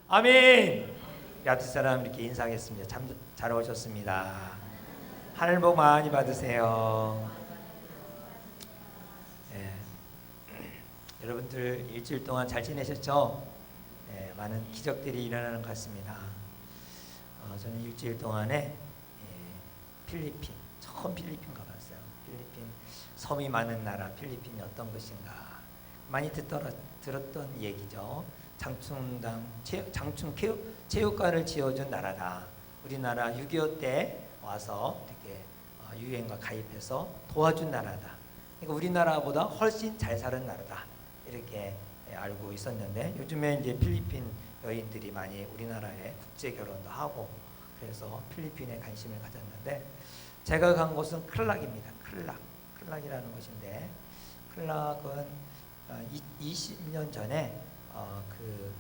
아멘. 앞뒤 사람 이렇게 인사하겠습니다. 참 잘 오셨습니다. 하늘 복 많이 받으세요. 예. 여러분들 일주일 동안 잘 지내셨죠? 예, 많은 기적들이 일어나는 것 같습니다. 저는 일주일 동안에 필리핀, 처음 필리핀 가봤어요. 필리핀 섬이 많은 나라 필리핀이 어떤 것인가 많이 들었던 얘기죠. 장충 체육관을 지어준 나라다. 우리나라 6.25 때 와서 이렇게 유엔과 가입해서 도와준 나라다. 그러니까 우리나라보다 훨씬 잘 사는 나라다. 이렇게 알고 있었는데 요즘에 이제 필리핀 여인들이 많이 우리나라에 국제 결혼도 하고 그래서 필리핀에 관심을 가졌는데 제가 간 곳은 클락입니다. 클락이라는 곳인데 클락은 20년 전에 그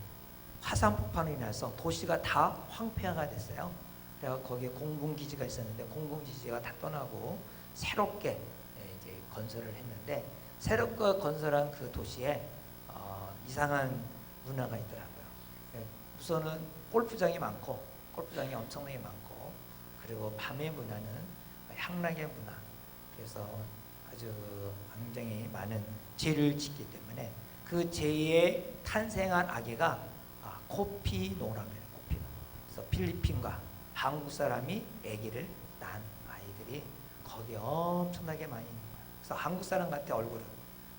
화산 폭발이 나서 도시가 다 황폐화가 됐어요. 그래서 거기에 공군기지가 있었는데 공군기지가 다 떠나고 새롭게 이제 건설을 했는데 새롭게 건설한 그 도시에 이상한 문화가 있더라고요. 우선은 골프장이 엄청나게 많고 그리고 밤의 문화는 향락의 문화. 그래서 아주 굉장히 많은 죄를 짓기 때문에 그 죄에 탄생한 아기가 코피노라고 해요. 코피노. 그래서 필리핀과 한국 사람이 아기를 낳은 아이들이 거기 엄청나게 많이 있는 거예요. 그래서 한국 사람 같아 얼굴은.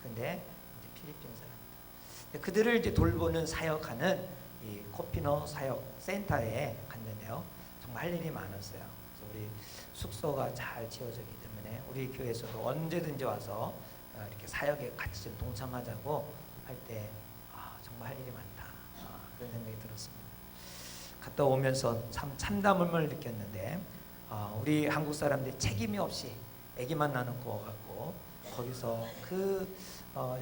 근데 이제 필리핀 사람. 그들을 이제 돌보는 사역하는 이 코피노 사역 센터에 갔는데요. 정말 할 일이 많았어요. 그래서 우리 숙소가 잘 지어졌기 때문에 우리 교회에서도 언제든지 와서 이렇게 사역에 같이 좀 동참하자고 할 때 정말 할 일이 많다. 그런 생각이 들었습니다. 갔다 오면서 참 참담함을 느꼈는데 우리 한국 사람들이 책임이 없이 아기만 나놓고 와갖고 거기서 그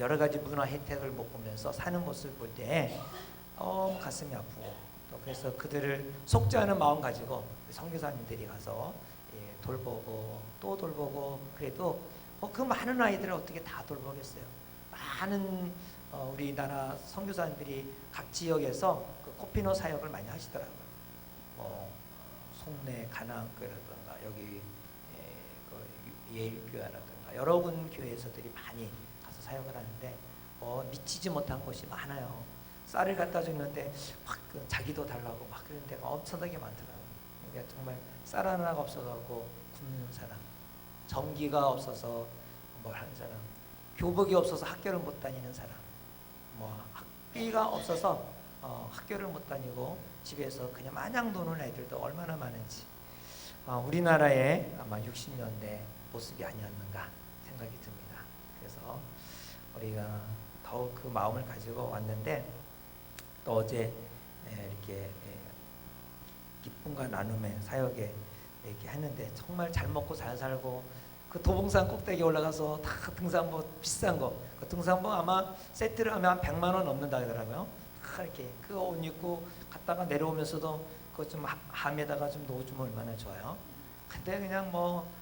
여러 가지 문화 혜택을 못 보면서 사는 모습을 볼 때 가슴이 아프고 또 그래서 그들을 속지 않은 마음 가지고 선교사님들이 가서 돌보고 또 돌보고 그래도 그 많은 아이들을 어떻게 다 돌보겠어요. 많은 우리나라 선교사님들이 각 지역에서 그 코피노 사역을 많이 하시더라고요. 송내 가나안교회라든가 여기 그 예일교회라든가 여러 군 교회에서들이 많이 가서 사역을 하는데 미치지 못한 곳이 많아요. 쌀을 갖다 주는데 막 자기도 달라고 막 그런 데가 엄청나게 많더라고요. 그러니까 정말 쌀 하나가 없어갖고 굶는 사람, 전기가 없어서 뭘 하는 사람, 교복이 없어서 학교를 못 다니는 사람, 학비가 없어서 학교를 못 다니고 집에서 그냥 마냥 노는 애들도 얼마나 많은지 우리나라의 아마 60년대 모습이 아니었는가 생각이 듭니다. 그래서 우리가 더욱 그 마음을 가지고 왔는데 또 어제 이렇게 기쁨과 나눔의 사역에 이렇게 했는데 정말 잘 먹고 잘 살고 그 도봉산 꼭대기 올라가서 다 등산복 비싼 거 그 등산복 아마 세트를 하면 한 100만 원 넘는다 하더라고요. 다 이렇게 그 옷 입고 갔다가 내려오면서도 그거 좀 함에다가 좀 놓아주면 얼마나 좋아요. 근데 그냥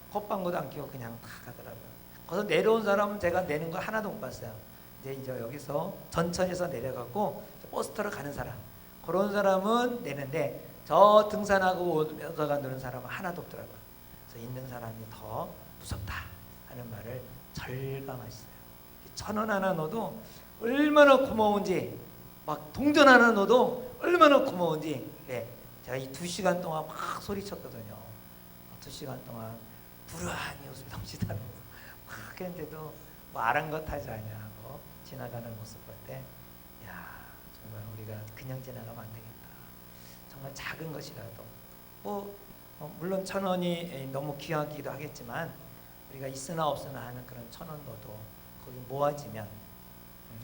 콧방구도 안 끼고 그냥 다 가더라고요. 거기서 내려온 사람은 제가 내는 거 하나도 못 봤어요. 이제 여기서 전천에서 내려가고 버스 타러 가는 사람 그런 사람은 내는데 저 등산하고 오다가 노는 사람은 하나도 없더라고요. 그래서 있는 사람이 더 무섭다 하는 말을 절감하시어요. 1,000원 하나 넣어도 얼마나 고마운지 막 동전 하나 넣어도 얼마나 고마운지 제가 이 2시간 동안 막 소리쳤거든요. 2시간 동안 불안히 웃음이 넘치다는 거 막 그런데도 아랑곳하지 않냐고 지나가는 모습 볼 때 정말 우리가 그냥 지나가면 안 되겠다. 정말 작은 것이라도 물론 1,000원이 너무 귀하기도 하겠지만 우리가 있으나 없으나 하는 그런 1,000원 넣어도 거기 모아지면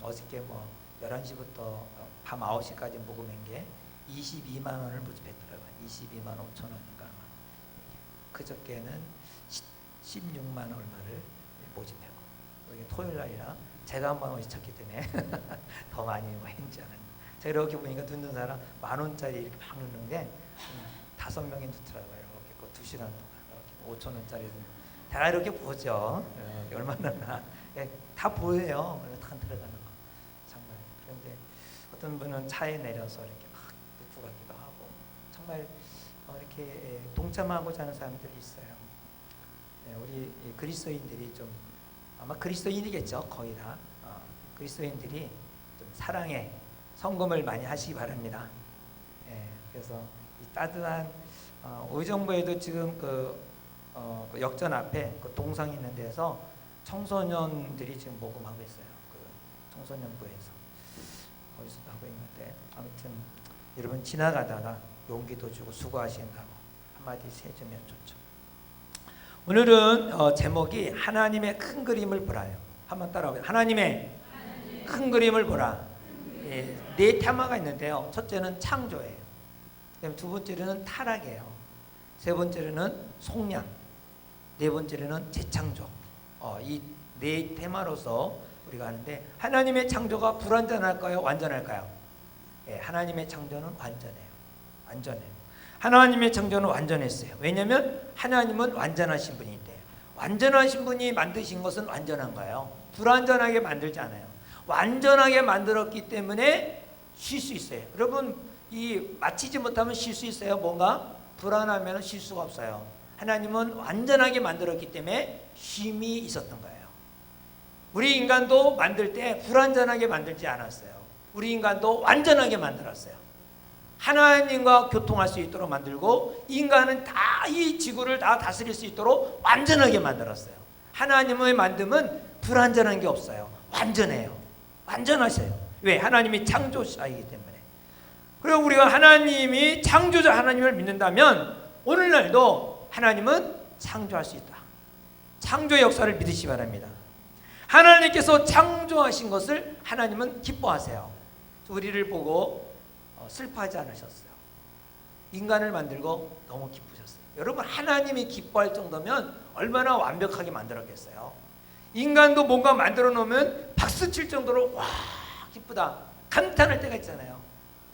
어저께 11시부터 밤 9시까지 모금한 게 22만 원을 모집했더라고요. 22만 5천 원인가 아마. 그저께는 16만 얼마를 모집하고 그게 토요일 날이라 제가 한번 오셨기 때문에 더 많이 했지 않았나. 제가 이렇게 보니까 듣는 사람 10,000원짜리 이렇게 막 넣는 게 5명이 넣더라고요. 이렇게 2시간 동안 5,000원짜리 다 이렇게 보죠. 얼마나 다 보여요. 다 들어가는 거 정말. 그런데 어떤 분은 차에 내려서 이렇게 막 넣고 정말 이렇게 동참하고자 하는 사람들이 있어요. 우리 그리스도인들이 좀 아마 그리스도인이겠죠. 거의 다 그리스도인들이 좀 사랑에 헌금을 많이 하시기 바랍니다. 그래서 이 따뜻한 의정부에도 지금 그 역전 앞에 그 동상 있는 데서 청소년들이 지금 모금하고 있어요. 그 청소년부에서 거기서도 하고 있는데, 아무튼 여러분 지나가다가 용기도 주고 수고하신다고 한마디씩 해주면 좋죠. 오늘은 제목이 하나님의 큰 그림을 보라요. 한번 따라오세요. 하나님의 큰 그림을 보라. 네 테마가 있는데요. 첫째는 창조예요. 그다음에 두 번째로는 타락이에요. 세 번째로는 속량. 네 번째로는 재창조. 이 네 테마로서 우리가 하는데, 하나님의 창조가 불완전할까요? 완전할까요? 하나님의 창조는 완전해요. 완전해요. 하나님의 창조는 완전했어요. 왜냐하면 하나님은 완전하신 분인데, 완전하신 분이 만드신 것은 완전한 거예요. 불완전하게 만들지 않아요. 완전하게 만들었기 때문에 쉴 수 있어요. 여러분, 이 마치지 못하면 쉴 수 있어요? 뭔가 불안하면 쉴 수가 없어요. 하나님은 완전하게 만들었기 때문에 쉼이 있었던 거예요. 우리 인간도 만들 때 불완전하게 만들지 않았어요. 우리 인간도 완전하게 만들었어요. 하나님과 교통할 수 있도록 만들고, 인간은 다 이 지구를 다 다스릴 수 있도록 완전하게 만들었어요. 하나님의 만듦은 불완전한 게 없어요. 완전해요. 완전하셔요. 왜? 하나님이 창조자이기 때문에. 그리고 우리가 하나님이 창조자 하나님을 믿는다면 오늘날도 하나님은 창조할 수 있다. 창조의 역사를 믿으시기 바랍니다. 하나님께서 창조하신 것을 하나님은 기뻐하세요. 우리를 보고 슬퍼하지 않으셨어요. 인간을 만들고 너무 기쁘셨어요. 여러분, 하나님이 기뻐할 정도면 얼마나 완벽하게 만들었겠어요. 인간도 뭔가 만들어 놓으면 박수 칠 정도로 와 기쁘다 감탄할 때가 있잖아요.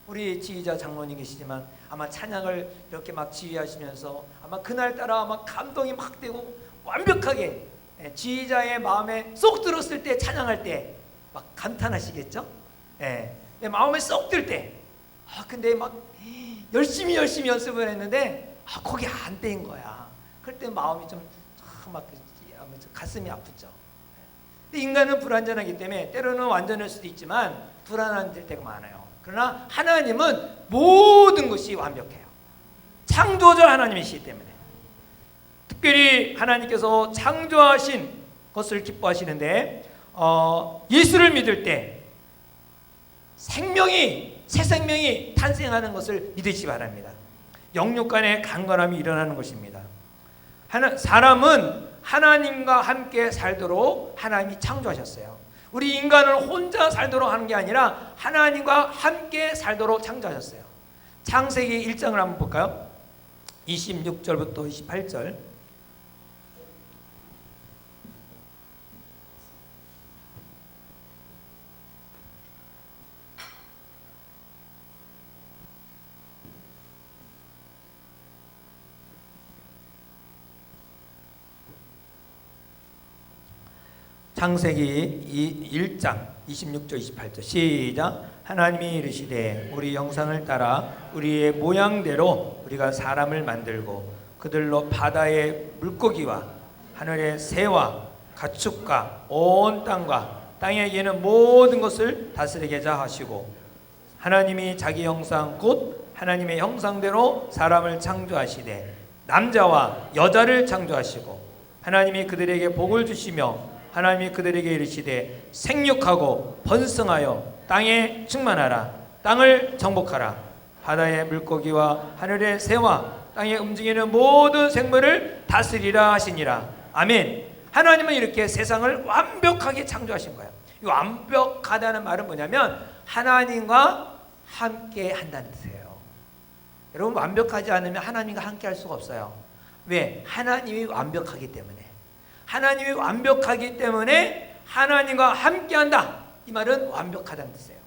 우리 지휘자 장로님 계시지만 아마 찬양을 이렇게 막 지휘하시면서 아마 그날따라 막 감동이 막 되고 완벽하게 지휘자의 마음에 쏙 들었을 때, 찬양할 때 막 감탄하시겠죠? 마음에 쏙 들 때, 근데 막 열심히 연습을 했는데 거기 안 된 거야. 그럴 때 마음이 좀 막 가슴이 아프죠. 근데 인간은 불완전하기 때문에 때로는 완전할 수도 있지만 불안한 때가 많아요. 그러나 하나님은 모든 것이 완벽해요. 창조자 하나님이시기 때문에. 특별히 하나님께서 창조하신 것을 기뻐하시는데, 예수를 믿을 때 새 생명이 탄생하는 것을 믿으시기 바랍니다. 영육 간의 강건함이 일어나는 것입니다. 사람은 하나님과 함께 살도록 하나님이 창조하셨어요. 우리 인간을 혼자 살도록 하는 게 아니라 하나님과 함께 살도록 창조하셨어요. 창세기 1장을 한번 볼까요? 26절부터 28절. 창세기 1장 26절 28절 시작. 하나님이 이르시되 우리 영상을 따라 우리의 모양대로 우리가 사람을 만들고 그들로 바다의 물고기와 하늘의 새와 가축과 온 땅과 땅에 기는 모든 것을 다스리게 하자 하시고, 하나님이 자기 형상 곧 하나님의 형상대로 사람을 창조하시되 남자와 여자를 창조하시고, 하나님이 그들에게 복을 주시며 하나님이 그들에게 이르시되 생육하고 번성하여 땅에 충만하라. 땅을 정복하라. 바다의 물고기와 하늘의 새와 땅에 움직이는 모든 생물을 다스리라 하시니라. 아멘. 하나님은 이렇게 세상을 완벽하게 창조하신 거예요. 이 완벽하다는 말은 뭐냐면 하나님과 함께 한다는 뜻이에요. 여러분, 완벽하지 않으면 하나님과 함께 할 수가 없어요. 왜? 하나님이 완벽하기 때문에. 하나님이 완벽하기 때문에 하나님과 함께한다. 이 말은 완벽하다는 뜻이에요.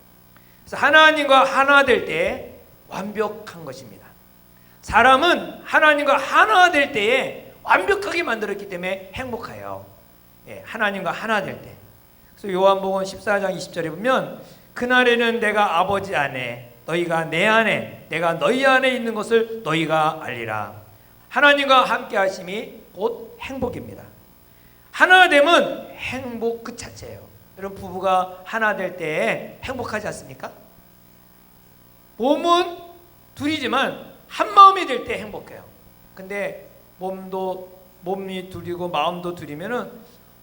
그래서 하나님과 하나 될 때 완벽한 것입니다. 사람은 하나님과 하나 될 때에 완벽하게 만들었기 때문에 행복해요. 하나님과 하나 될 때. 그래서 요한복음 14장 20절에 보면 그날에는 내가 아버지 안에 너희가 내 안에 내가 너희 안에 있는 것을 너희가 알리라. 하나님과 함께 하심이 곧 행복입니다. 하나됨은 행복 그 자체예요. 여러분 부부가 하나 될 때 행복하지 않습니까? 몸은 둘이지만 한 마음이 될 때 행복해요. 근데 몸이 둘이고 마음도 둘이면은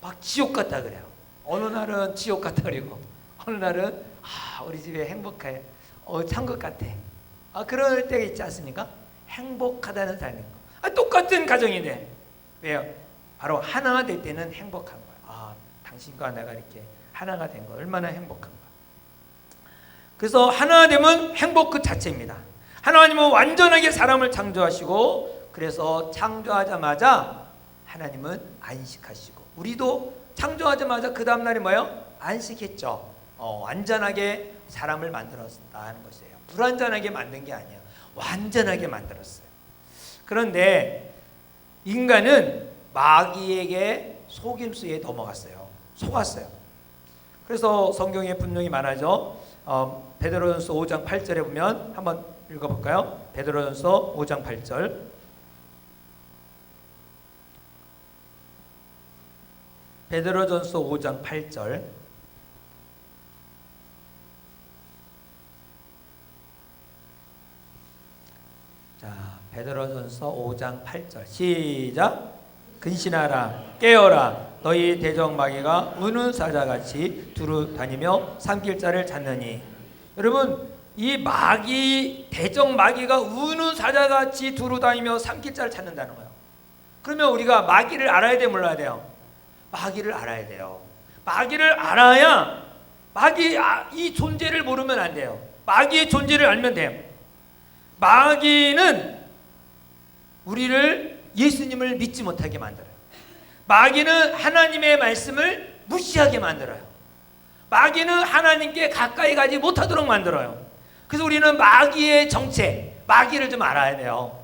막 지옥 같다 그래요. 어느 날은 지옥 같다 그리고 어느 날은 우리 집에 행복해. 천국 같아. 그럴 때가 있지 않습니까? 행복하다는 삶인 거. 똑같은 가정인데 왜요? 바로 하나가 될 때는 행복한 거예요. 당신과 내가 이렇게 하나가 된 거 얼마나 행복한 거야. 그래서 하나 되면 행복 그 자체입니다. 하나님은 완전하게 사람을 창조하시고 그래서 창조하자마자 하나님은 안식하시고 우리도 창조하자마자 그 다음날이 뭐예요? 안식했죠. 완전하게 사람을 만들었다는 것이에요. 불완전하게 만든 게 아니에요. 완전하게 만들었어요. 그런데 인간은 마귀에게 속임수에 넘어갔어요. 속았어요. 그래서 성경에 분명히 말하죠. 베드로전서 5장 8절에 보면 한번 읽어볼까요? 베드로전서 5장 8절. 베드로전서 5장 8절. 자, 베드로전서 5장 8절 시작. 근신하라 깨어라 너희 대적마귀가 우는 사자같이 두루 다니며 삼킬 자를 찾느니. 여러분 이 마귀 대적마귀가 우는 사자같이 두루 다니며 삼킬 자를 찾는다는 거예요. 그러면 우리가 마귀를 알아야 돼 몰라야 돼요? 마귀를 알아야 돼요. 마귀를 알아야 마귀 이 존재를 모르면 안 돼요. 마귀의 존재를 알면 돼요. 마귀는 우리를 예수님을 믿지 못하게 만들어요. 마귀는 하나님의 말씀을 무시하게 만들어요. 마귀는 하나님께 가까이 가지 못하도록 만들어요. 그래서 우리는 마귀의 정체, 마귀를 좀 알아야 돼요.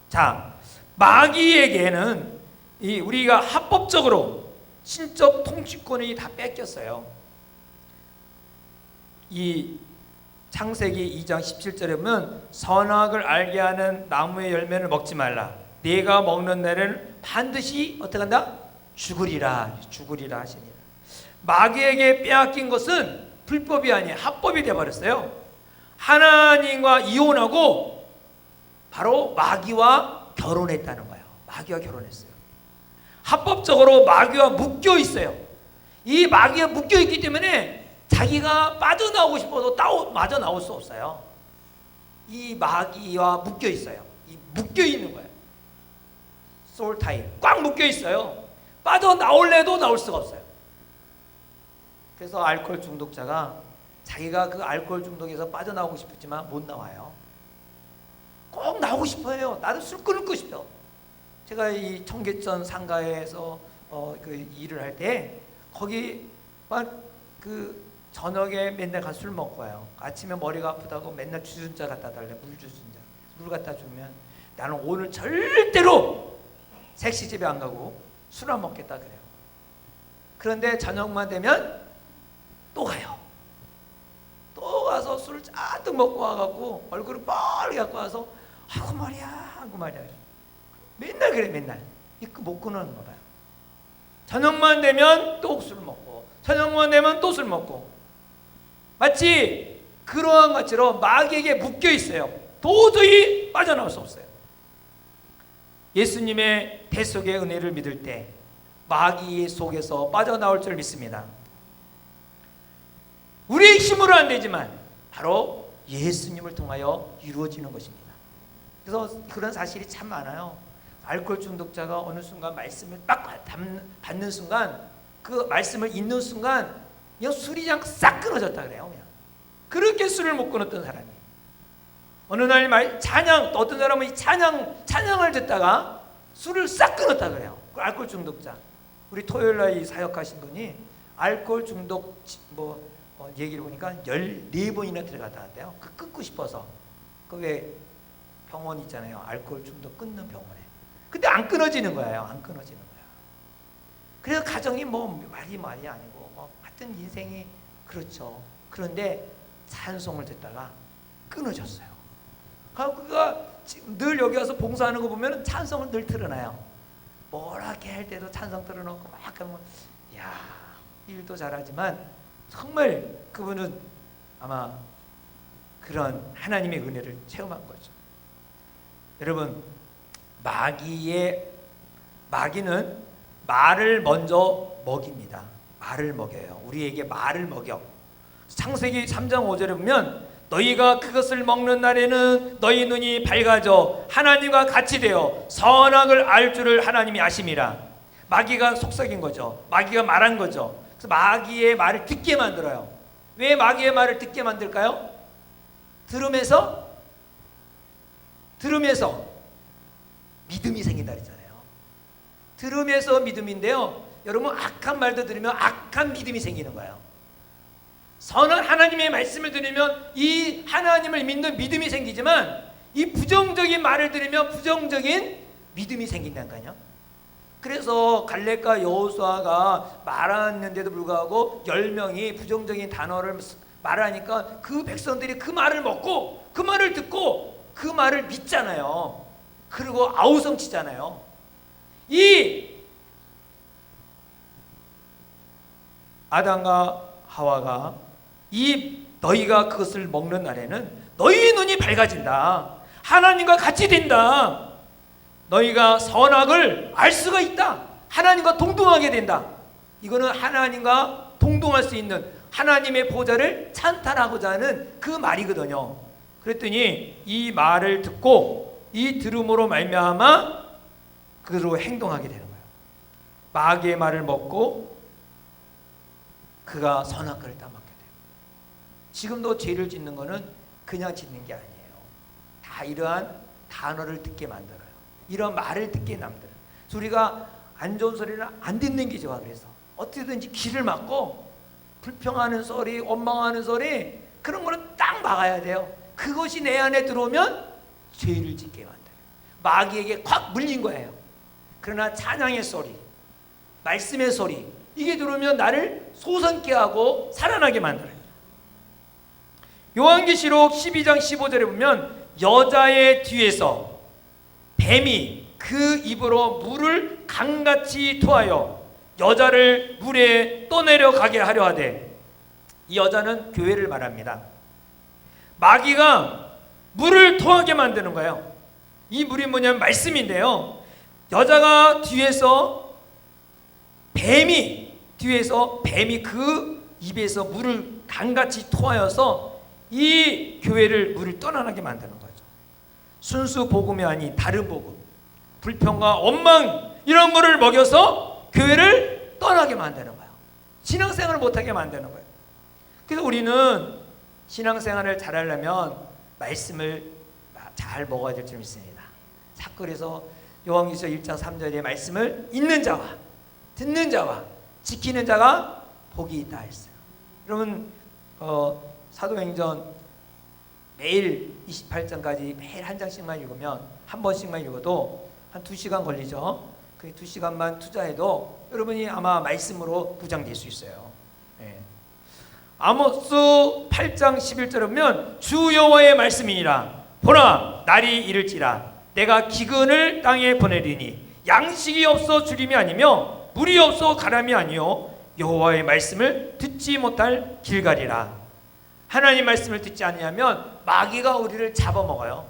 자, 마귀에게는 우리가 합법적으로 신적 통치권이 다 뺏겼어요. 이 창세기 2장 17절에 보면 선악을 알게 하는 나무의 열매를 먹지 말라. 네가 먹는 날에는 반드시 어떻게 한다? 죽으리라 하시니라. 마귀에게 빼앗긴 것은 불법이 아니에요. 합법이 되어버렸어요. 하나님과 이혼하고 바로 마귀와 결혼했다는 거예요. 마귀와 결혼했어요. 합법적으로 마귀와 묶여 있어요. 이 마귀와 묶여 있기 때문에 자기가 빠져나오고 싶어도 마저 나올 수 없어요. 이 마귀와 묶여 있어요. 묶여 있는 거예요. 소울 타임 꽉 묶여 있어요. 빠져나올래도 나올 수가 없어요. 그래서 알코올 중독자가 자기가 그 알코올 중독에서 빠져나오고 싶었지만 못 나와요. 꼭 나오고 싶어요. 나도 술 끊고 싶어. 제가 이 청계천 상가에서 그 일을 할 때 거기 그 저녁에 맨날 가서 술 먹고 와요. 아침에 머리가 아프다고 맨날 주전자 갖다 달래. 물 주전자. 물 갖다 주면 나는 오늘 절대로 섹시집에 안 가고 술 안 먹겠다 그래요. 그런데 저녁만 되면 또 가요. 또 가서 술을 잔뜩 먹고 와갖고 얼굴을 빨리 갖고 와서 하고 말이야. 맨날 그래 맨날. 이거 못 끊는 거 봐요. 저녁만 되면 또 술 먹고 저녁만 되면 또 술 먹고 마치 그러한 것처럼 마귀에게 묶여 있어요. 도저히 빠져나올 수 없어요. 예수님의 대속의 은혜를 믿을 때 마귀 속에서 빠져나올 줄 믿습니다. 우리의 힘으로 안 되지만 바로 예수님을 통하여 이루어지는 것입니다. 그래서 그런 사실이 참 많아요. 알코올 중독자가 어느 순간 말씀을 딱 받는 순간 그 말씀을 읽는 순간 그냥 술이 그냥 싹 끊어졌다 그래요. 그냥 그렇게 술을 못 끊었던 사람이 어느 날 어떤 사람은 찬양을 듣다가 술을 싹 끊었다 그래요. 그 알코올 중독자. 우리 토요일 날 사역하신 분이 알코올 중독 얘기를 보니까 14번이나 들어갔다 왔대요. 그 끊고 싶어서. 그 왜 병원 있잖아요. 알코올 중독 끊는 병원에. 근데 안 끊어지는 거예요. 안 끊어지는 거야. 그래서 가정이 말이 아니고 하여튼 인생이 그렇죠. 그런데 찬송을 듣다가 끊어졌어요. 그가 늘 여기 와서 봉사하는 거 보면 찬성을 늘 틀어놔요. 뭐라 이렇게 할 때도 찬성 틀어놓고 막 하면 야, 일도 잘하지만 정말 그분은 아마 그런 하나님의 은혜를 체험한 거죠. 여러분, 마귀는 말을 먼저 먹입니다. 말을 먹여요. 우리에게 말을 먹여. 창세기 3장 5절에 보면 너희가 그것을 먹는 날에는 너희 눈이 밝아져 하나님과 같이 되어 선악을 알 줄을 하나님이 아심이라. 마귀가 속삭인 거죠. 마귀가 말한 거죠. 그래서 마귀의 말을 듣게 만들어요. 왜 마귀의 말을 듣게 만들까요? 들으면서 믿음이 생긴다 그랬잖아요. 들으면서 믿음인데요, 여러분 악한 말도 들으면 악한 믿음이 생기는 거예요. 선한 하나님의 말씀을 들으면 이 하나님을 믿는 믿음이 생기지만 이 부정적인 말을 들으면 부정적인 믿음이 생긴다니까요. 그래서 갈렙과 여호수아가 말하는데도 불구하고 10명이 부정적인 단어를 말하니까 그 백성들이 그 말을 먹고 그 말을 듣고 그 말을 믿잖아요. 그리고 아우성치잖아요. 이 아담과 하와가 너희가 그것을 먹는 날에는 너희 눈이 밝아진다. 하나님과 같이 된다. 너희가 선악을 알 수가 있다. 하나님과 동등하게 된다. 이거는 하나님과 동등할 수 있는 하나님의 보좌를 찬탄하고자 하는 그 말이거든요. 그랬더니 이 말을 듣고 이 들음으로 말미암아 그로 행동하게 되는 거예요. 마귀의 말을 먹고 그가 선악과를 따먹게 돼요. 지금도 죄를 짓는 거는 그냥 짓는 게 아니에요. 다 이러한 단어를 듣게 만들어요. 이런 말을 듣게 만들어요. 우리가 안 좋은 소리는 안 듣는 게 좋아. 그래서 어떻게든지 귀를 막고 불평하는 소리, 원망하는 소리, 그런 거는 딱 막아야 돼요. 그것이 내 안에 들어오면 죄를 짓게 만들어요. 마귀에게 콱 물린 거예요. 그러나 찬양의 소리, 말씀의 소리, 이게 들어오면 나를 솟아있게 하고 살아나게 만들어요. 요한계시록 12장 15절에 보면 여자의 뒤에서 뱀이 그 입으로 물을 강같이 토하여 여자를 물에 떠내려가게 하려 하되, 이 여자는 교회를 말합니다. 마귀가 물을 토하게 만드는 거예요. 이 물이 뭐냐면 말씀인데요, 여자가 뱀이 그 입에서 물을 강같이 토하여서 이 교회를 물을 떠나게 만드는 거죠. 순수 복음이 아닌 다른 복음, 불평과 원망, 이런 거를 먹여서 교회를 떠나게 만드는 거예요. 신앙생활을 못하게 만드는 거예요. 그래서 우리는 신앙생활을 잘하려면 말씀을 잘 먹어야 될 줄 믿습니다. 자꾸 그래서 요한계시록 1장 3절의 말씀을 읽는 자와 듣는 자와 지키는 자가 복이 있다 했어요. 여러분, 사도행전 매일 28장까지 매일 한 장씩만 읽으면, 한 번씩만 읽어도 한 2시간 걸리죠. 그 2시간만 투자해도 여러분이 아마 말씀으로 부장될 수 있어요. 네. 아모스 8장 11절에 보면 주 여호와의 말씀이니라. 보라, 날이 이를지라 내가 기근을 땅에 보내리니 양식이 없어 주림이 아니며 물이 없어 가람이 아니요 여호와의 말씀을 듣지 못할 길가리라. 하나님 말씀을 듣지 않으면 마귀가 우리를 잡아먹어요.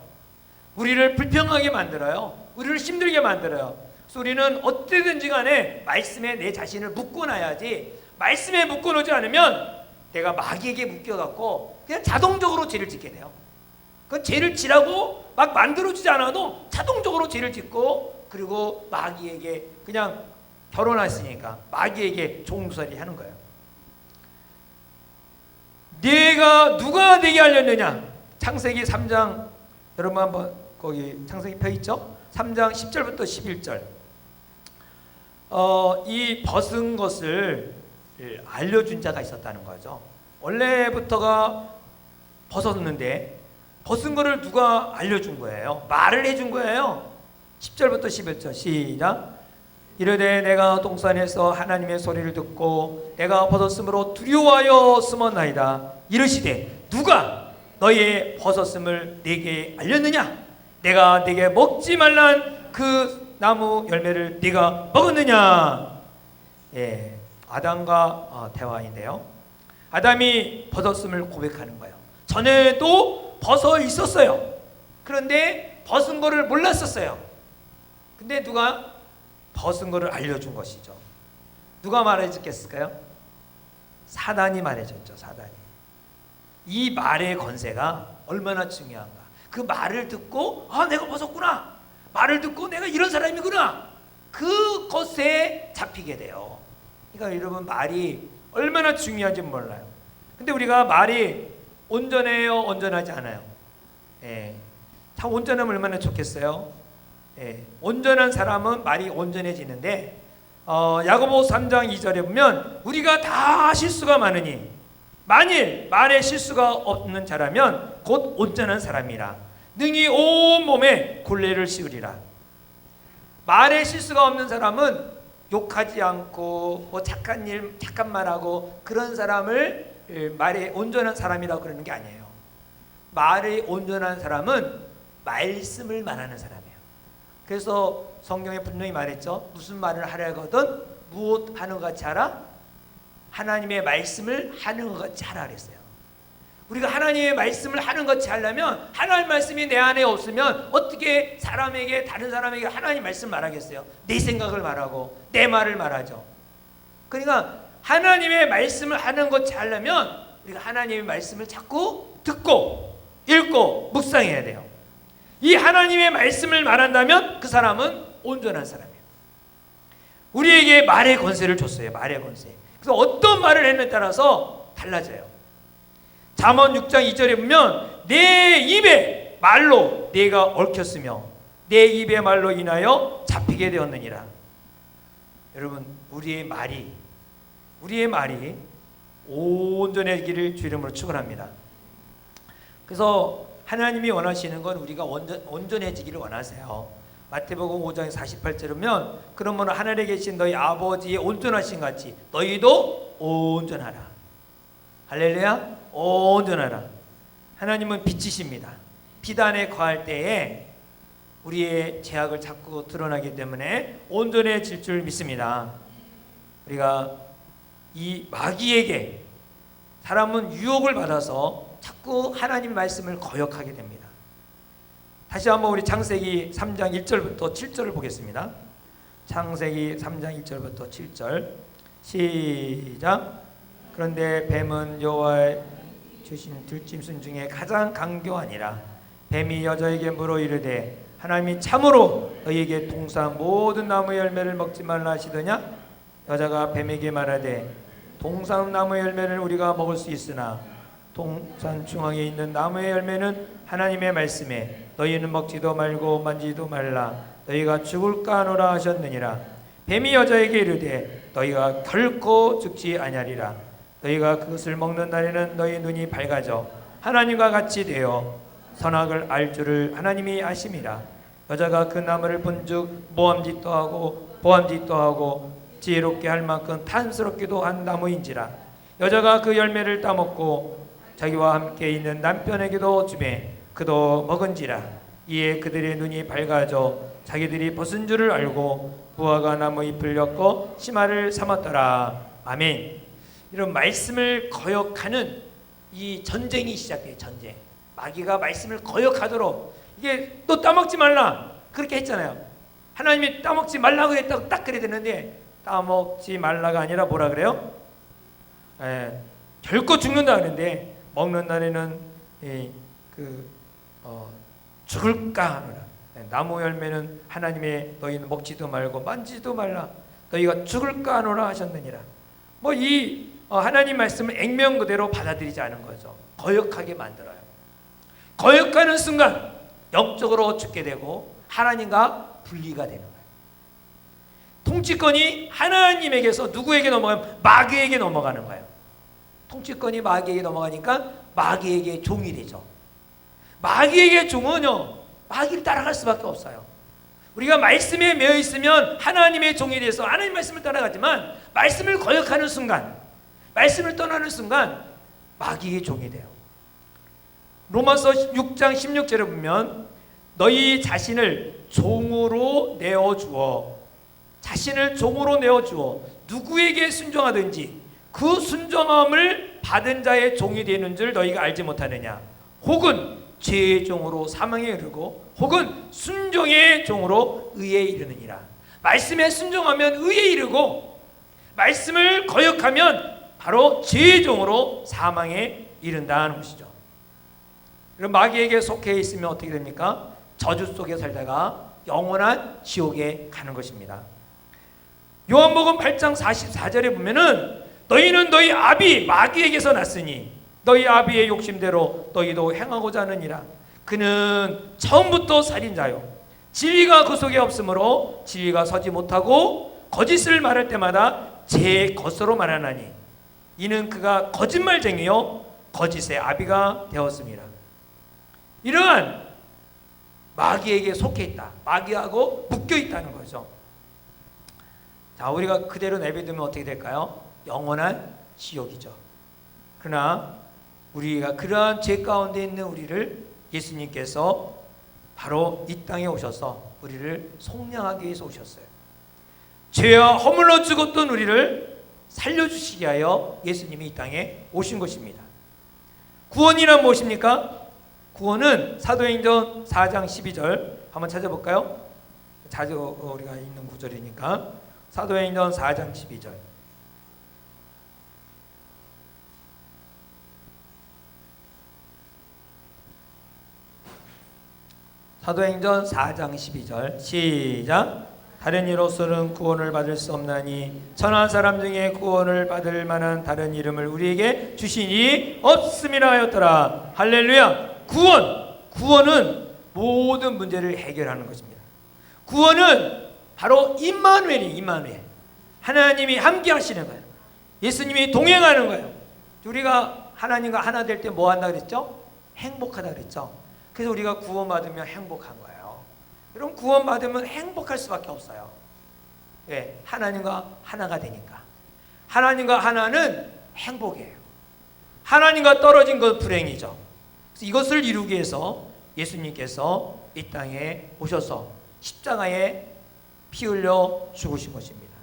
우리를 불평하게 만들어요. 우리를 힘들게 만들어요. 그래서 우리는 어떻게든지 간에 말씀에 내 자신을 묶어놔야지, 말씀에 묶어놓지 않으면 내가 마귀에게 묶여갖고 그냥 자동적으로 죄를 짓게 돼요. 그 죄를 지라고 막 만들어주지 않아도 자동적으로 죄를 짓고, 그리고 마귀에게 그냥 결혼했으니까 마귀에게 종살이 하는 거예요. 누가 내게 알렸느냐? 창세기 3장, 여러분 한번 거기 창세기 펴 있죠? 3장 10절부터 11절. 이 벗은 것을 알려준 자가 있었다는 거죠. 원래부터가 벗었는데 벗은 거를 누가 알려준 거예요? 말을 해준 거예요. 10절부터 11절 시작. 이르되 내가 동산에서 하나님의 소리를 듣고 내가 벗었으므로 두려워하여 숨었나이다. 이르시되 누가 너의 벗었음을 네게 알렸느냐? 내가 네게 먹지 말란 그 나무 열매를 네가 먹었느냐? 예, 아담과 대화인데요. 아담이 벗었음을 고백하는 거예요. 전에도 벗어 있었어요. 그런데 벗은 거를 몰랐었어요. 근데 누가 벗은 거를 알려준 것이죠. 누가 말해줬겠을까요? 사단이 말해줬죠. 사단이. 이 말의 권세가 얼마나 중요한가. 그 말을 듣고 내가 벗었구나. 말을 듣고 내가 이런 사람이구나. 그것에 잡히게 돼요. 그러니까 여러분, 말이 얼마나 중요한지 몰라요. 근데 우리가 말이 온전해요, 온전하지 않아요? 예. 다 온전하면 얼마나 좋겠어요? 예. 온전한 사람은 말이 온전해지는데 야고보 3장 2절에 보면 우리가 다 실수가 많으니 만일 말에 실수가 없는 자라면 곧 온전한 사람이라 능히 온 몸에 굴레를 씌우리라. 말에 실수가 없는 사람은 욕하지 않고 뭐 착한 말하고 그런 사람을 말에 온전한 사람이라고 그러는 게 아니에요. 말에 온전한 사람은 말씀을 말하는 사람이에요. 그래서 성경에 분명히 말했죠. 무슨 말을 하려거든 무엇 하는 것 같이 하라? 하나님의 말씀을 하는 것 같이 하라 그랬어요. 우리가 하나님의 말씀을 하는 것 같이 하려면 하나님 말씀이 내 안에 없으면 어떻게 다른 사람에게 하나님 말씀 말하겠어요? 내 생각을 말하고 내 말을 말하죠. 그러니까 하나님의 말씀을 하는 것 같이 하려면 우리가 하나님의 말씀을 자꾸 듣고 읽고 묵상해야 돼요. 이 하나님의 말씀을 말한다면 그 사람은 온전한 사람이에요. 우리에게 말의 권세를 줬어요. 말의 권세. 그래서 어떤 말을 했느냐에 따라서 달라져요. 잠언 6장 2절에 보면 내 입에 말로 내가 얽혔으며 내 입의 말로 인하여 잡히게 되었느니라. 여러분, 우리의 말이 온전해지기를 주 이름으로 축원합니다. 그래서 하나님이 원하시는 건 우리가 온전해지기를 원하세요. 마태복음 5장 48절에 보면 그러므로 하늘에 계신 너희 아버지의 온전하신 같이 너희도 온전하라. 할렐루야. 온전하라. 하나님은 빛이십니다. 빛 안에 거할 때에 우리의 죄악을 자꾸 드러나기 때문에 온전해질 줄 믿습니다. 우리가 이 마귀에게 사람은 유혹을 받아서 자꾸 하나님의 말씀을 거역하게 됩니다. 다시 한번 우리 창세기 3장 1절부터 7절을 보겠습니다. 창세기 3장 1절부터 7절 시작. 그런데 뱀은 여호와의 주신 들짐승 중에 가장 강교하니라. 뱀이 여자에게 물어 이르되 하나님이 참으로 너희에게 동산 모든 나무 열매를 먹지 말라 하시더냐? 여자가 뱀에게 말하되 동산 나무 열매를 우리가 먹을 수 있으나 동산 중앙에 있는 나무의 열매는 하나님의 말씀에 너희는 먹지도 말고 만지지도 말라 너희가 죽을까 하노라 하셨느니라. 뱀이 여자에게 이르되 너희가 결코 죽지 아니하리라. 너희가 그것을 먹는 날에는 너희 눈이 밝아져 하나님과 같이 되어 선악을 알 줄을 하나님이 아심이라. 여자가 그 나무를 본즉 모함짓도 하고 보암짓도 하고 지혜롭게 할 만큼 탐스럽기도 한 나무인지라. 여자가 그 열매를 따먹고 자기와 함께 있는 남편에게도 주매 그도 먹은지라. 이에 그들의 눈이 밝아져 자기들이 벗은 줄을 알고 무화과 나무 잎을 엮어 치마를 삼았더라. 아멘. 이런 말씀을 거역하는 이 전쟁이 시작돼요. 전쟁. 마귀가 말씀을 거역하도록 이게 또 따먹지 말라 그렇게 했잖아요. 하나님이 따먹지 말라고 했다고 딱 그래야 되는데 따먹지 말라가 아니라 뭐라 그래요? 결코 죽는다 그러는데 먹는 날에는 죽을까 하노라. 나무 열매는 하나님의 너희는 먹지도 말고 만지도 말라 너희가 죽을까 하노라 하셨느니라. 뭐 이 하나님 말씀을 액면 그대로 받아들이지 않은 거죠. 거역하게 만들어요. 거역하는 순간 영적으로 죽게 되고 하나님과 분리가 되는 거예요. 통치권이 하나님에게서 누구에게 넘어가면 마귀에게 넘어가는 거예요. 통치권이 마귀에게 넘어가니까 마귀에게 종이 되죠. 마귀에게 종은요, 마귀를 따라갈 수밖에 없어요. 우리가 말씀에 매여 있으면 하나님의 종이 돼서 하나님 말씀을 따라가지만 말씀을 거역하는 순간, 말씀을 떠나는 순간 마귀의 종이 돼요. 로마서 6장 16절에 보면 너희 자신을 종으로 내어주어, 자신을 종으로 내어주어 누구에게 순종하든지 그 순종함을 받은 자의 종이 되는 줄 너희가 알지 못하느냐. 혹은 죄의 종으로 사망에 이르고 혹은 순종의 종으로 의에 이르느니라. 말씀에 순종하면 의에 이르고 말씀을 거역하면 바로 죄의 종으로 사망에 이른다는 것이죠. 그럼 마귀에게 속해 있으면 어떻게 됩니까? 저주 속에 살다가 영원한 지옥에 가는 것입니다. 요한복음 8장 44절에 보면은 너희는 너희 아비 마귀에게서 났으니 너희 아비의 욕심대로 너희도 행하고자 하느니라. 그는 처음부터 살인자요 진리가 그 속에 없으므로 진리가 서지 못하고 거짓을 말할 때마다 제 것으로 말하나니 이는 그가 거짓말쟁이요 거짓의 아비가 되었습니다. 이러한 마귀에게 속해 있다. 마귀하고 묶여 있다는 거죠. 자, 우리가 그대로 내버두면 어떻게 될까요? 영원한 지옥이죠. 그러나 우리가 그러한 죄 가운데 있는 우리를 예수님께서 바로 이 땅에 오셔서 우리를 속량하기 위해서 오셨어요. 죄와 허물로 죽었던 우리를 살려주시기 위하여 예수님이 이 땅에 오신 것입니다. 구원이란 무엇입니까? 구원은 사도행전 4장 12절 한번 찾아볼까요? 자주 우리가 읽는 구절이니까 사도행전 4장 12절. 사도행전 4장 12절 시작. 다른 이로서는 구원을 받을 수 없나니 천한 사람 중에 구원을 받을 만한 다른 이름을 우리에게 주시니 없음이라 하였더라. 할렐루야. 구원은 모든 문제를 해결하는 것입니다. 구원은 바로 임마누엘. 하나님이 함께 하시는 거예요. 예수님이 동행하는 거예요. 우리가 하나님과 하나 될 때 뭐 한다 그랬죠? 행복하다 그랬죠. 그래서 우리가 구원받으면 행복한 거예요. 여러분, 구원받으면 행복할 수밖에 없어요. 예, 하나님과 하나가 되니까. 하나님과 하나는 행복이에요. 하나님과 떨어진 건 불행이죠. 그래서 이것을 이루기 위해서 예수님께서 이 땅에 오셔서 십자가에 피 흘려 죽으신 것입니다.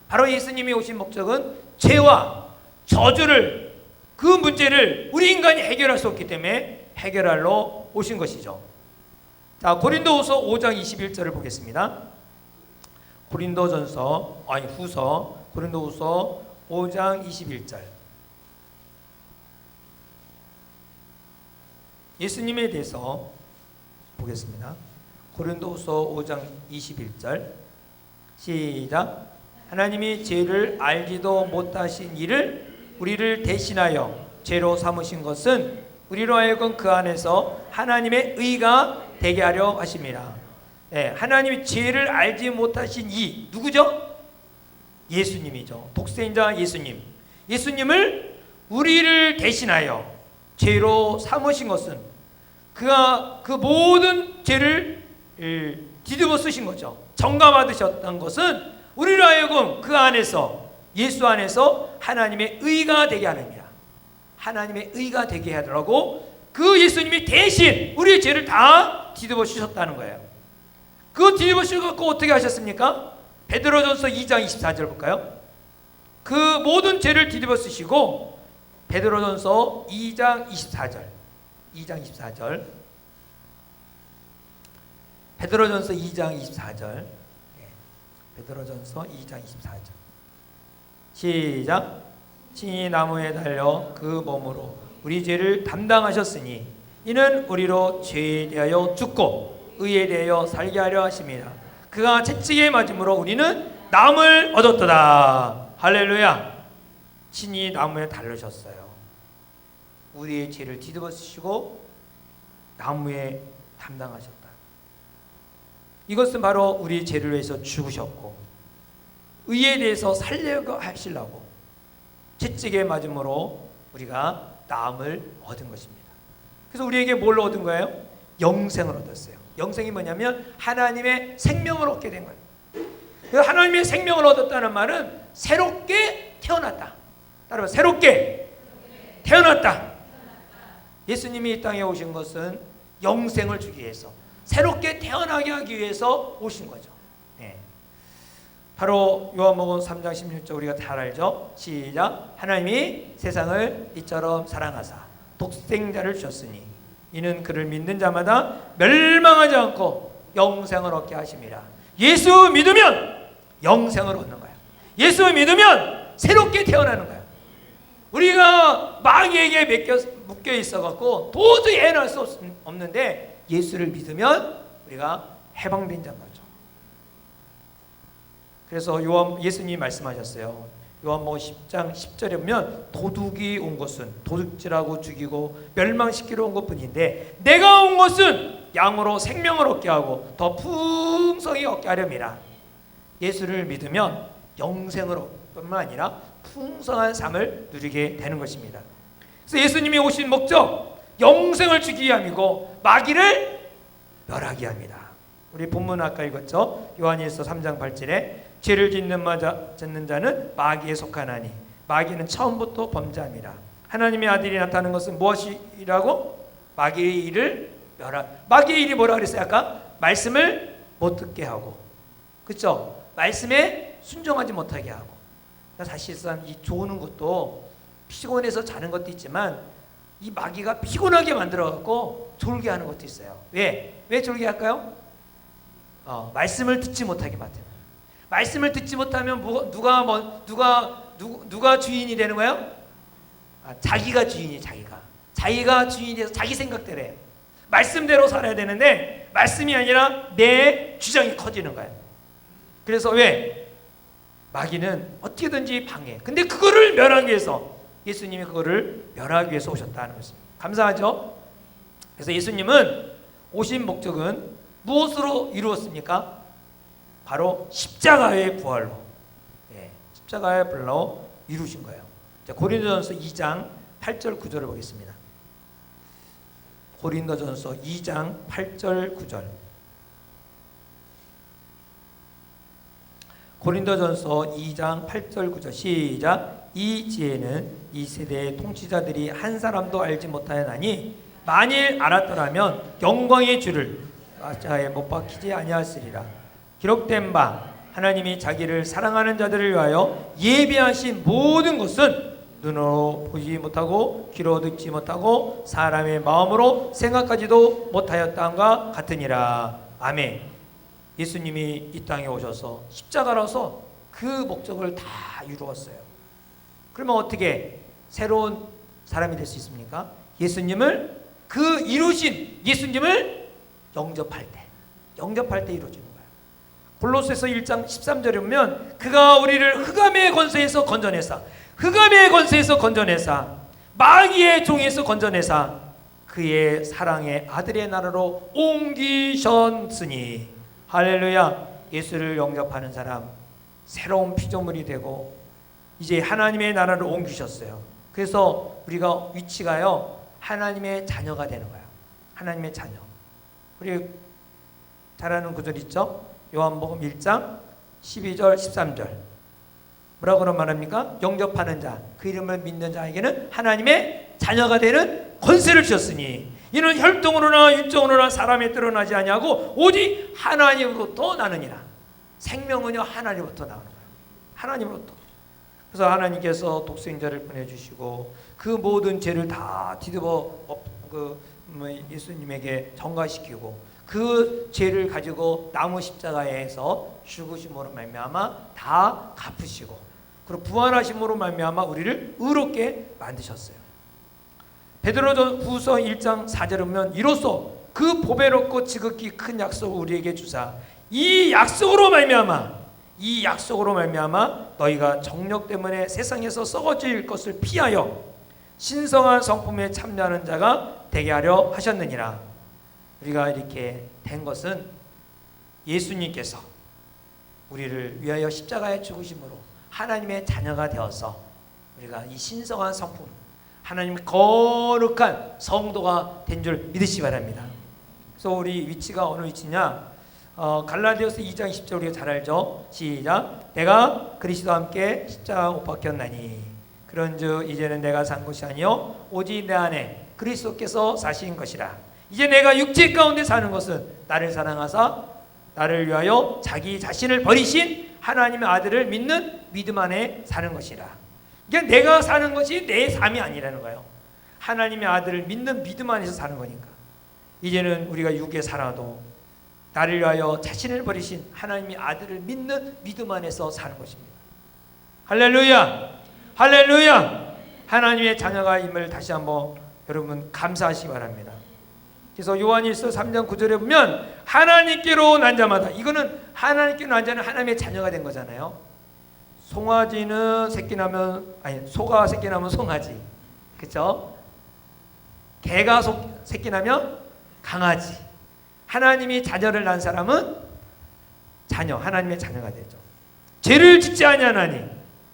바로 예수님이 오신 목적은 죄와 저주를, 그 문제를 우리 인간이 해결할 수 없기 때문에 해결하러 오신 것이죠. 자, 고린도후서 5장 21절을 보겠습니다. 고린도후서 5장 21절. 예수님에 대해서 보겠습니다. 고린도후서 5장 21절 시작. 하나님이 죄를 알지도 못하신 이를 우리를 대신하여 죄로 삼으신 것은 우리로 하여금 그 안에서 하나님의 의가 되게 하려 하심이라. 네, 하나님이 죄를 알지 못하신 이 누구죠? 예수님이죠. 독생자 예수님. 예수님을 우리를 대신하여 죄로 삼으신 것은 그가 그 모든 죄를 뒤집어 쓰신 거죠. 정감받으셨던 것은 우리로 하여금 그 안에서, 예수 안에서 하나님의 의가 되게 하느니라. 하나님의 의가 되게 하더라고. 그 예수님이 대신 우리의 죄를 다 뒤집어 쓰셨다는 거예요. 그 뒤집어 쓰셔서 어떻게 하셨습니까? 베드로전서 2장 24절 볼까요? 그 모든 죄를 뒤집어 쓰시고 베드로전서 2장 24절. 베드로전서 2장 24절. 베드로전서 2장 24절. 시작. 친히 나무에 달려 그 몸으로 우리 죄를 담당하셨으니 이는 우리로 죄에 대하여 죽고 의에 대하여 살게 하려 하심이라. 그가 채찍에 맞음으로 우리는 나음을 얻었도다. 할렐루야. 친히 나무에 달르셨어요. 우리의 죄를 뒤집어 쓰시고 나무에 담당하셨다. 이것은 바로 우리의 죄를 위해서 죽으셨고 의에 대해서 살려고 하시려고 채찍에 맞음으로 우리가 나음을 얻은 것입니다. 그래서 우리에게 뭘 얻은 거예요? 영생을 얻었어요. 영생이 뭐냐면 하나님의 생명을 얻게 된 거예요. 하나님의 생명을 얻었다는 말은 새롭게 태어났다. 따라서 새롭게 태어났다. 예수님이 이 땅에 오신 것은 영생을 주기 위해서, 새롭게 태어나게 하기 위해서 오신 거죠. 네. 바로 요한복음 3장 16절 우리가 잘 알죠. 시작. 하나님이 세상을 이처럼 사랑하사 독생자를 주셨으니 이는 그를 믿는 자마다 멸망하지 않고 영생을 얻게 하심이라. 예수 믿으면 영생을 얻는 거야. 예수 믿으면 새롭게 태어나는 거야. 우리가 마귀에게 묶여 있어갖고 도저히 해낼 수 없는데 예수를 믿으면 우리가 해방된 자인 거죠. 그래서 예수님이 말씀하셨어요. 요한복음 10장 10절에 보면 도둑이 온 것은 도둑질하고 죽이고 멸망시키러 온 것뿐인데 내가 온 것은 양으로 생명을 얻게 하고 더 풍성히 얻게 하렵니다. 예수를 믿으면 영생을 뿐만 아니라 풍성한 삶을 누리게 되는 것입니다. 그래서 예수님이 오신 목적, 영생을 주기 위함이고 마귀를 멸하게 합니다. 우리 본문 아까 읽었죠. 요한일서 3장 8절에 죄를 짓는 자는 마귀에 속하나니 마귀는 처음부터 범죄합니다. 하나님의 아들이 나타나는 것은 무엇이라고? 마귀의 일을 마귀의 일이 뭐라 그랬어요? 아까 말씀을 못 듣게 하고, 그렇죠? 말씀에 순종하지 못하게 하고. 사실상 이 조는 것도 피곤해서 자는 것도 있지만 이 마귀가 피곤하게 만들어갖고 졸게 하는 것도 있어요. 왜 졸게 할까요? 말씀을 듣지 못하게 만드는. 말씀을 듣지 못하면 누가 주인이 되는 거예요? 자기가 주인이 자기가 주인이 돼서 자기 생각대로 해요. 말씀대로 살아야 되는데 말씀이 아니라 내 주장이 커지는 거예요. 그래서 마귀는 어떻게든지 방해. 근데 그거를 멸하기 위해서 예수님이 그거를 멸하기 위해서 오셨다는 것입니다. 감사하죠? 그래서 예수님은 오신 목적은 무엇으로 이루었습니까? 바로 십자가의 부활로, 십자가의 부활로 이루신 거예요. 자, 고린도전서 2장 8절 9절을 보겠습니다. 고린도전서 2장 8절 9절. 고린도전서 2장 8절 9절 시작. 이 지혜는 이 세대의 통치자들이 한 사람도 알지 못하였나니 만일 알았더라면 영광의 주를 십자가에 못 박히지 아니하였으리라. 기록된 바 하나님이 자기를 사랑하는 자들을 위하여 예비하신 모든 것은 눈으로 보지 못하고 귀로 듣지 못하고 사람의 마음으로 생각하지도 못하였다함과 같으니라. 아멘. 예수님이 이 땅에 오셔서 십자가로서 그 목적을 다 이루었어요. 그러면 어떻게 새로운 사람이 될 수 있습니까? 예수님을 그 이루신 예수님을 영접할 때 이루어지는 거예요. 골로새서 1장 13절에 보면 그가 우리를 흑암의 권세에서 건져내사 마귀의 종에서 건져내사 그의 사랑의 아들의 나라로 옮기셨으니. 할렐루야. 예수를 영접하는 사람 새로운 피조물이 되고 이제 하나님의 나라를 옮기셨어요. 그래서 우리가 위치가요 하나님의 자녀가 되는 거예요. 하나님의 자녀. 우리 잘 아는 구절 있죠? 요한복음 1장 12절 13절 뭐라고 말합니까? 영접하는 자, 그 이름을 믿는 자에게는 하나님의 자녀가 되는 권세를 주셨으니 이는 혈통으로나 육정으로나 사람의 뜻으로 나지 아니하고 오직 하나님으로부터 나느니라. 생명은요 하나님으로부터 나오는 거예요. 하나님으로부터. 그래서 하나님께서 독생자를 보내주시고 그 모든 죄를 다 뒤집어 예수님에게 전가시키고 그 죄를 가지고 나무 십자가에서 죽으심으로 말미암아 다 갚으시고 그리고 부활하심으로 말미암아 우리를 의롭게 만드셨어요. 베드로전후서 1장 4절에 보면 이로써 그 보배롭고 지극히 큰 약속을 우리에게 주사 이 약속으로 말미암아 너희가 정욕 때문에 세상에서 썩어질 것을 피하여 신성한 성품에 참여하는 자가 되게 하려 하셨느니라. 우리가 이렇게 된 것은 예수님께서 우리를 위하여 십자가에 죽으심으로 하나님의 자녀가 되어서 우리가 이 신성한 성품, 하나님 거룩한 성도가 된 줄 믿으시기 바랍니다. 그래서 우리 위치가 어느 위치냐? 갈라디아서 2장 10절 우리가 잘 알죠? 시작. 내가 그리스도와 함께 십자가 못 박혔나니 그런즉 이제는 내가 산 것이 아니요 오직 내 안에 그리스도께서 사신 것이라. 이제 내가 육체 가운데 사는 것은 나를 사랑하사 나를 위하여 자기 자신을 버리신 하나님의 아들을 믿는 믿음 안에 사는 것이라. 이게 내가 사는 것이 내 삶이 아니라는 거예요. 하나님의 아들을 믿는 믿음 안에서 사는 거니까. 이제는 우리가 육에 살아도 나를 위하여 자신을 버리신 하나님의 아들을 믿는 믿음 안에서 사는 것입니다. 할렐루야! 할렐루야! 하나님의 자녀가 임을 다시 한번 여러분 감사하시기 바랍니다. 그래서 요한일서 3장 9절에 보면 하나님께로 난 자마다, 이거는 하나님께로 난 자는 하나님의 자녀가 된 거잖아요. 송아지는 새끼 나면, 아니 소가 새끼 나면 송아지, 그렇죠? 개가 새끼 나면 강아지. 하나님이 자녀를 낳은 사람은 자녀, 하나님의 자녀가 되죠. 죄를 짓지 아니하나니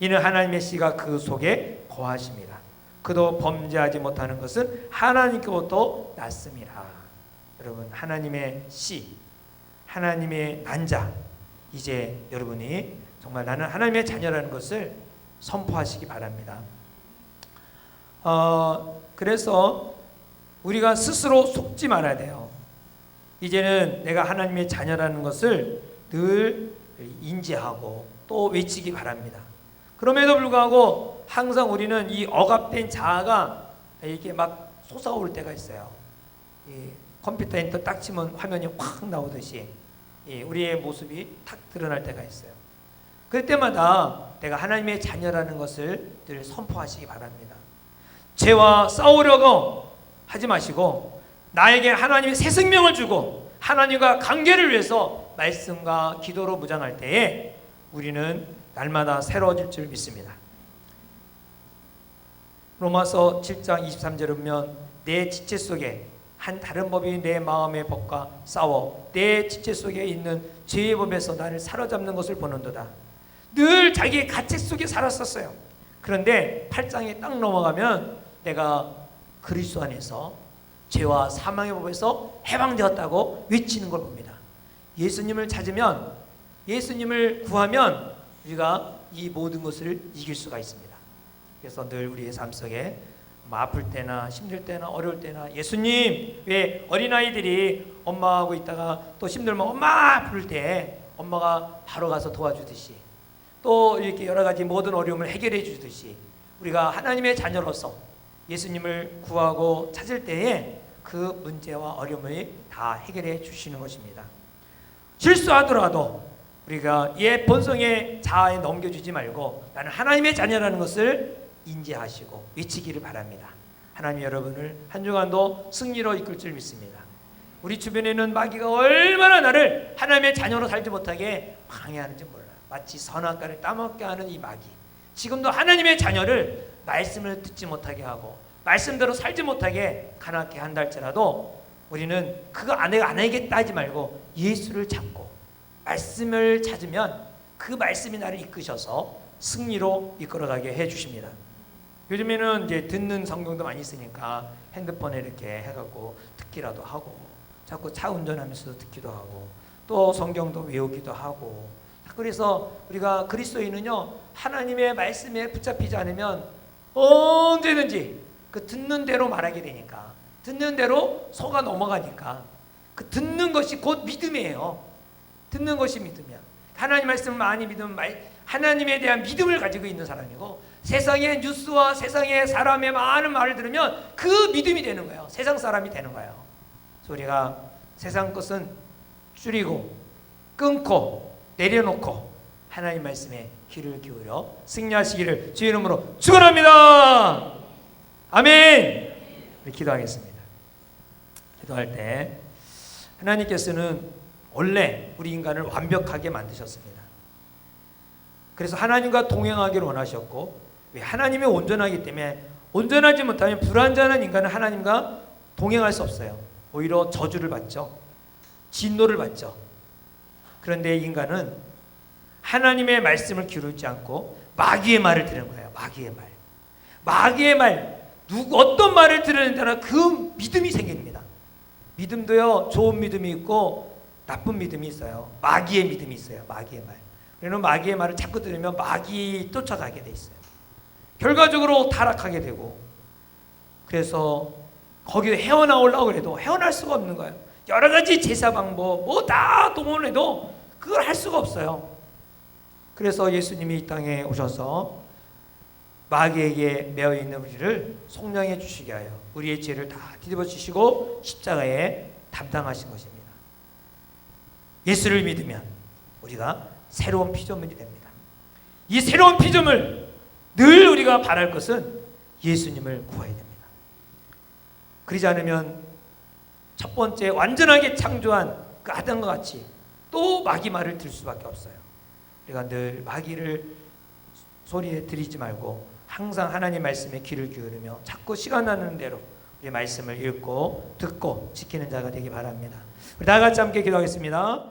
이는 하나님의 씨가 그 속에 거하심이라. 그도 범죄하지 못하는 것은 하나님께로부터 났음이라. 여러분, 하나님의 씨, 하나님의 난자, 이제 여러분이 정말 나는 하나님의 자녀라는 것을 선포하시기 바랍니다. 그래서 우리가 스스로 속지 말아야 돼요. 이제는 내가 하나님의 자녀라는 것을 늘 인지하고 또 외치기 바랍니다. 그럼에도 불구하고 항상 우리는 이 억압된 자아가 이렇게 막 솟아올 때가 있어요. 이 컴퓨터 엔터 딱 치면 화면이 확 나오듯이 우리의 모습이 탁 드러날 때가 있어요. 그럴 때마다 내가 하나님의 자녀라는 것을 늘 선포하시기 바랍니다. 죄와 싸우려고 하지 마시고 나에게 하나님의 새 생명을 주고 하나님과 관계를 위해서 말씀과 기도로 무장할 때에 우리는 날마다 새로워질 줄 믿습니다. 로마서 7장 23절에 보면 내 지체 속에 한 다른 법이 내 마음의 법과 싸워 내 지체 속에 있는 죄의 법에서 나를 사로잡는 것을 보는도다. 늘 자기의 가책 속에 살았었어요. 그런데 8장에 딱 넘어가면 내가 그리스도 안에서 죄와 사망의 법에서 해방되었다고 외치는 걸 봅니다. 예수님을 찾으면, 예수님을 구하면 우리가 이 모든 것을 이길 수가 있습니다. 그래서 늘 우리의 삶 속에 아플 때나 힘들 때나 어려울 때나 예수님, 왜 어린아이들이 엄마하고 있다가 또 힘들면 엄마 부를 때 엄마가 바로 가서 도와주듯이 또 이렇게 여러 가지 모든 어려움을 해결해 주듯이 우리가 하나님의 자녀로서 예수님을 구하고 찾을 때에 그 문제와 어려움을 다 해결해 주시는 것입니다. 실수하더라도 우리가 옛 본성의 자아에 넘겨주지 말고 나는 하나님의 자녀라는 것을 인지하시고 외치기를 바랍니다. 하나님 여러분을 한 주간도 승리로 이끌 줄 믿습니다. 우리 주변에는 마귀가 얼마나 나를 하나님의 자녀로 살지 못하게 방해하는지 몰라요. 마치 선악과를 따먹게 하는 이 마귀, 지금도 하나님의 자녀를 말씀을 듣지 못하게 하고 말씀대로 살지 못하게 가난하게 한다 할지라도 우리는 그거 내가 안 하겠다 하지 말고 예수를 찾고 말씀을 찾으면 그 말씀이 나를 이끄셔서 승리로 이끌어가게 해주십니다. 요즘에는 이제 듣는 성경도 많이 있으니까 핸드폰에 이렇게 해갖고 듣기라도 하고 자꾸 차 운전하면서도 듣기도 하고 또 성경도 외우기도 하고, 그래서 우리가 그리스도인은요 하나님의 말씀에 붙잡히지 않으면 언제든지 그 듣는 대로 말하게 되니까, 듣는 대로 속아 넘어가니까 그 듣는 것이 곧 믿음이에요. 듣는 것이 믿음이야. 하나님 말씀을 많이 믿으면 하나님에 대한 믿음을 가지고 있는 사람이고, 세상의 뉴스와 세상의 사람의 많은 말을 들으면 그 믿음이 되는 거예요. 세상 사람이 되는 거예요. 그래서 우리가 세상 것은 줄이고 끊고 내려놓고 하나님 말씀에 귀를 기울여 승리하시기를 주의 이름으로 축원합니다. 아멘. 우리 기도하겠습니다. 기도할 때 하나님께서는 원래 우리 인간을 완벽하게 만드셨습니다. 그래서 하나님과 동행하기를 원하셨고, 왜? 하나님이 온전하기 때문에 온전하지 못하면 불완전한 인간은 하나님과 동행할 수 없어요. 오히려 저주를 받죠. 진노를 받죠. 그런데 인간은 하나님의 말씀을 기울이지 않고 마귀의 말을 들은 거예요. 마귀의 말. 마귀의 말, 어떤 말을 들으는 데나 그 믿음이 생깁니다. 믿음도요, 좋은 믿음이 있고 나쁜 믿음이 있어요. 마귀의 믿음이 있어요. 마귀의 말. 그러면 마귀의 말을 자꾸 들으면 마귀 쫓아가게 돼 있어요. 결과적으로 타락하게 되고, 그래서 거기 헤어나오려고 해도 헤어날 수가 없는 거예요. 여러 가지 제사 방법 뭐 다 동원해도 그걸 할 수가 없어요. 그래서 예수님이 이 땅에 오셔서 마귀에게 매어 있는 우리를 속량해 주시게 하여 우리의 죄를 다 뒤집어 주시고 십자가에 담당하신 것입니다. 예수를 믿으면 우리가 새로운 피조물이 됩니다. 이 새로운 피조물 늘 우리가 바랄 것은 예수님을 구해야 됩니다. 그러지 않으면 첫 번째 완전하게 창조한 그 아담과 같이 또 마귀 말을 들 수밖에 없어요. 우리가 늘 마귀를 소리에 들이지 말고 항상 하나님 말씀에 귀를 기울이며 자꾸 시간 나는 대로 우리 말씀을 읽고 듣고 지키는 자가 되기 바랍니다. 우리 다 같이 함께 기도하겠습니다.